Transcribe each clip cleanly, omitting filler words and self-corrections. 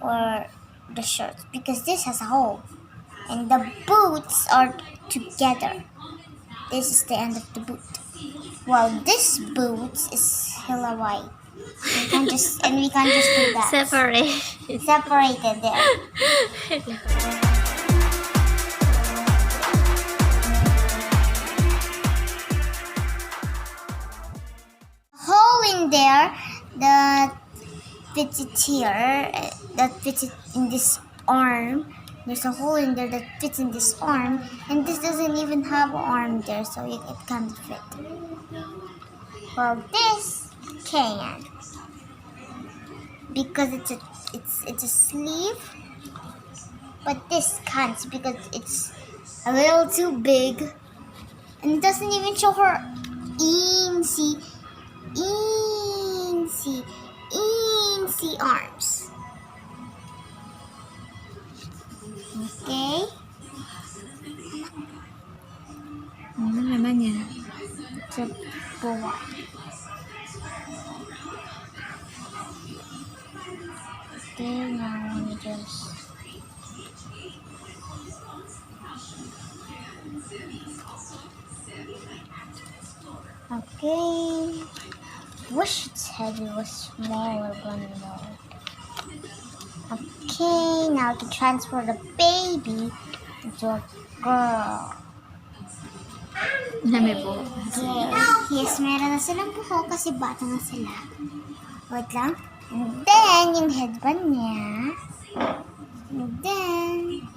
or the shorts because this has a hole. And the boots are together. This is the end of the boot. While this boots is hella wide. We can't just do that. Separated there. Hole in there that fits it here, that fits it in this arm. There's a hole in there that fits in this arm, and this doesn't even have an arm there, so it can't fit. Well, this can, because it's a sleeve, but this can't because it's a little too big, and it doesn't even show her eensy arms. Okay. Ano naman yan? It's a boa. Okay, now let me just... Okay. Wish its head was smaller, but no. Okay, now I can transfer the baby into a girl. Na may buhok. Yes, meron na silang buhok kasi bata na sila. Wait lang. And then, yung headband niya. And then,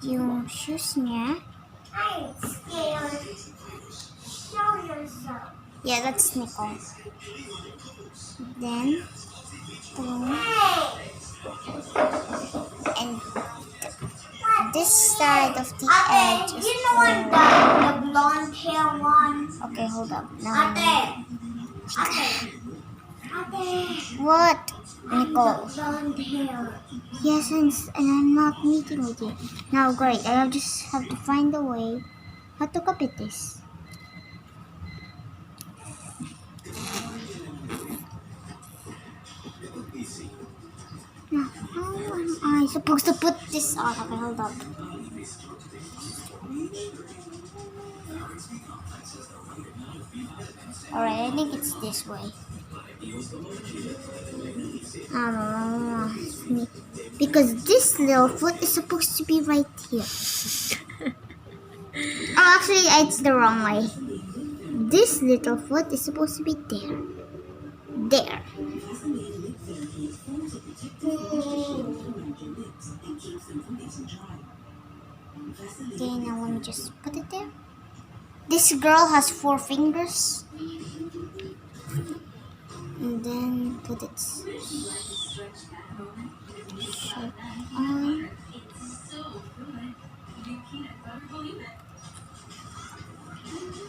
yung shoes niya. I'm scared. Show yourself. Yeah, that's Nicole. Then, boom. And this side of the edge is the blonde hair one. Okay, hold up. Now, Ate. what? Nicole. Blonde hair. Yes, and I'm not meeting with you. Now, great. I'll just have to find a way how to copy this. Now, how am I supposed to put this on? Okay, hold up. Alright, I think it's this way. Because this little foot is supposed to be right here. Oh, actually, it's the wrong way. This little foot is supposed to be there. There. Okay, now let me just put it there. This girl has 4 fingers. And then put it straight on.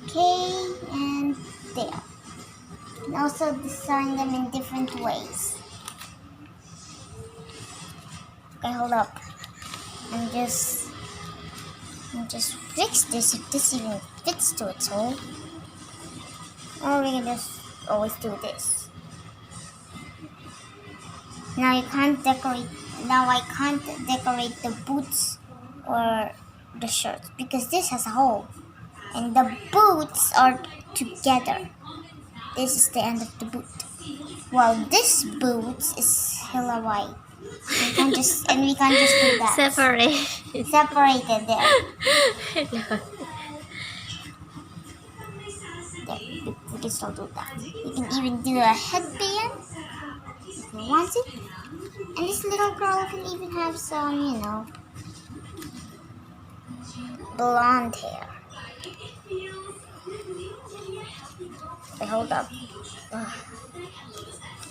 Okay, and there. And also design them in different ways. Okay, hold up. And just fix this if this even fits to its hole. Or we can just always do this. Now I can't decorate the boots or the shorts because this has a hole. And the boots are together. This is the end of the boot. While this boots is hella wide. We can't just do that. Separated there. There, we can still do that. You can even do a headband if you want it. And this little girl can even have some, blonde hair. Okay, hold up.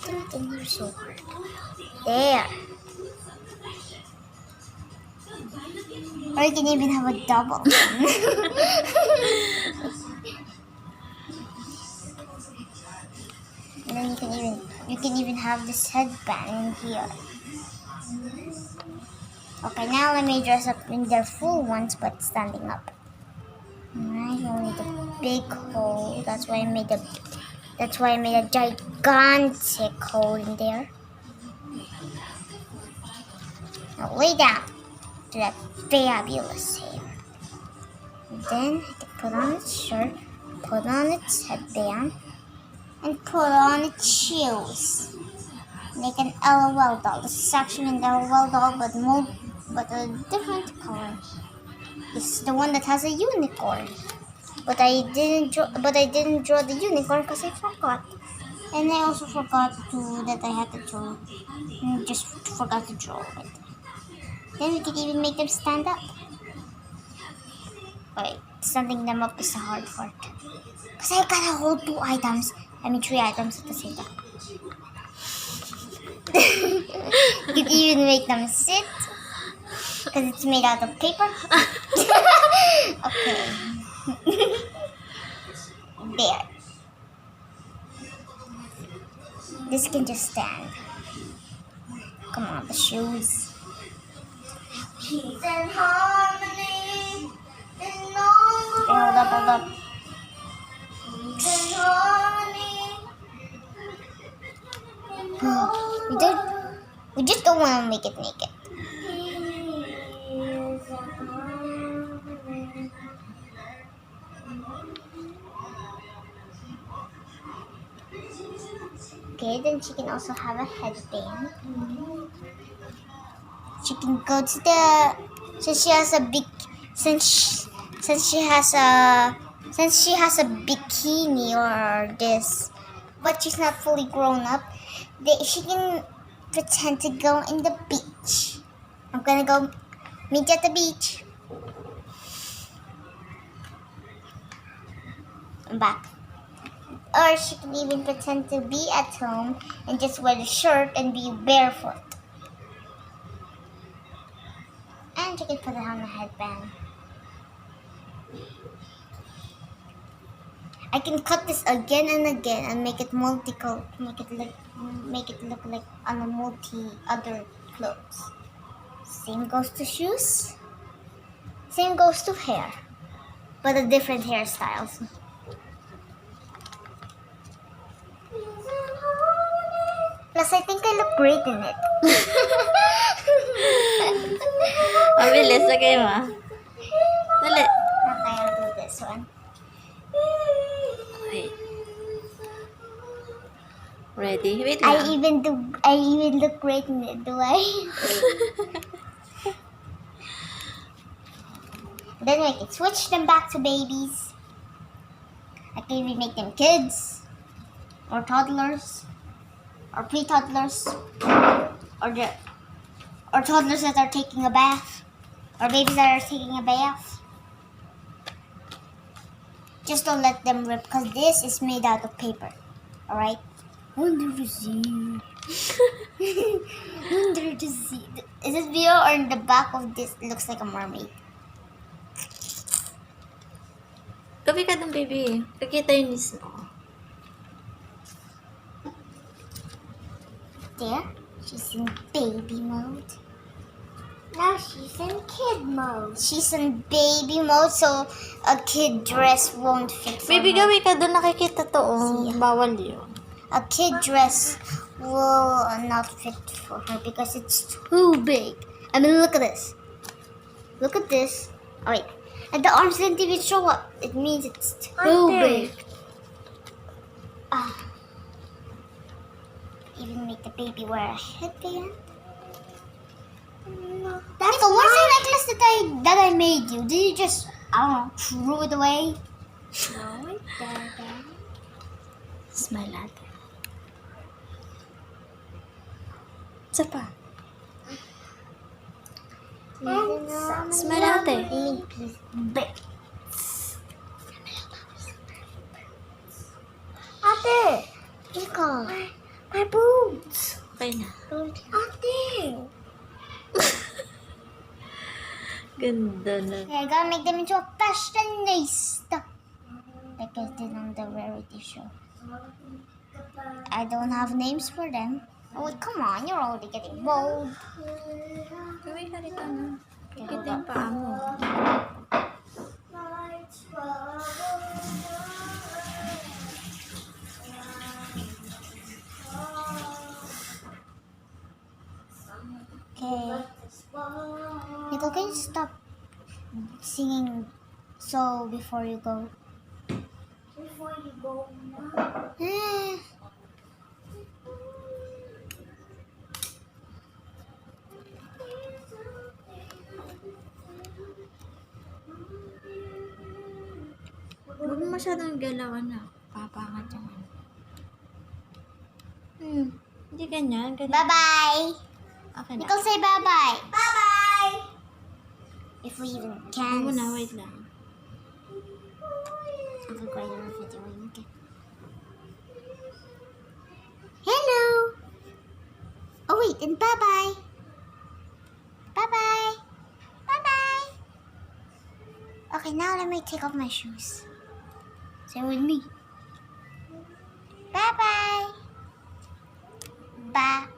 Everything here is so hard. There. Or you can even have a double. And then you can even have this headband in here. Okay, now let me dress up in their full ones but standing up. Alright, only the big hole. That's why I made a gigantic hole in there. Now lay down to that fabulous hair. Then I can put on its shirt, put on its headband, and put on its shoes. Make an LOL doll. This is actually an LOL doll, but a different color. This is the one that has a unicorn. But I didn't draw the unicorn because I forgot. And I also forgot that I had to draw. Just forgot to draw it. Then we can even make them stand up. Wait, standing them up is the hard part. Because I gotta hold 3 items at the same time. You can even make them sit. Because it's made out of paper. Okay. There. This can just stand. Come on, the shoes. Peace and harmony. Hold up. Peace and harmony. We just don't want to make it naked. Okay, then she can also have a headband. She can go to the since she has a bikini or this, but she's not fully grown up. She can pretend to go in the beach. I'm gonna go meet you at the beach. I'm back. Or she can even pretend to be at home and just wear the shirt and be barefoot. And she can put it on a headband. I can cut this again and again and make it multicolor, make it look like on a multi other clothes. Same goes to shoes. Same goes to hair, but a different hairstyles. Plus, I think I look great in it. Mabilis, lagay mo. Dali. Okay, I'll do this one. Wait. Ready? Wait I lang. even look great in it, do I? Then I can switch them back to babies. I can even make them kids, or toddlers, or pre-toddlers, or toddlers that are taking a bath, or babies that are taking a bath. Just don't let them rip, because this is made out of paper. Alright? Under the sea. Under the sea. Is this video or in the back of this? It looks like a mermaid. Gabi ka dun, baby. Kakita yung nis mo. There. She's in baby mode. Now she's in kid mode. She's in baby mode, so a kid dress won't fit for Baby, her. gabi ka dun. Nakikita to. Oh. Yeah. Bawal yun. A kid dress will not fit for her because it's too big. I mean, look at this. Look at this. Oh, wait. And the arms didn't even show up. It means it's too big. Even make the baby wear a headband. No. Nico, where's the necklace that I made you? Did you just, I don't know, throw it away? No, it's there. Smile ate. Isa pa. Smile ate. Ate! Ikaw. My boobs. Okay na. Ate! Ganda na. Okay, I gotta make them into a fashionista. Like I did on the rarity show. I don't have names for them. Oh, wait, come on. You're already getting bold. Gabi ka rito na. Kakita yung paa mo. Okay. Nicole, can you stop singing so before you go? Before you go, Eh. Huwag mo masyadong galawan na. Papangat yung ano. Hindi ganyan. Ganyan. Bye-bye. Okay na. Nicole, say bye-bye. Bye-bye! If we even Huwag can. mo na, wait lang. I'm recording a video. Okay. Hello. Oh wait, and bye-bye. Bye-bye. Bye-bye. Okay, now let me take off my shoes. Say with me. Bye-bye. Bye.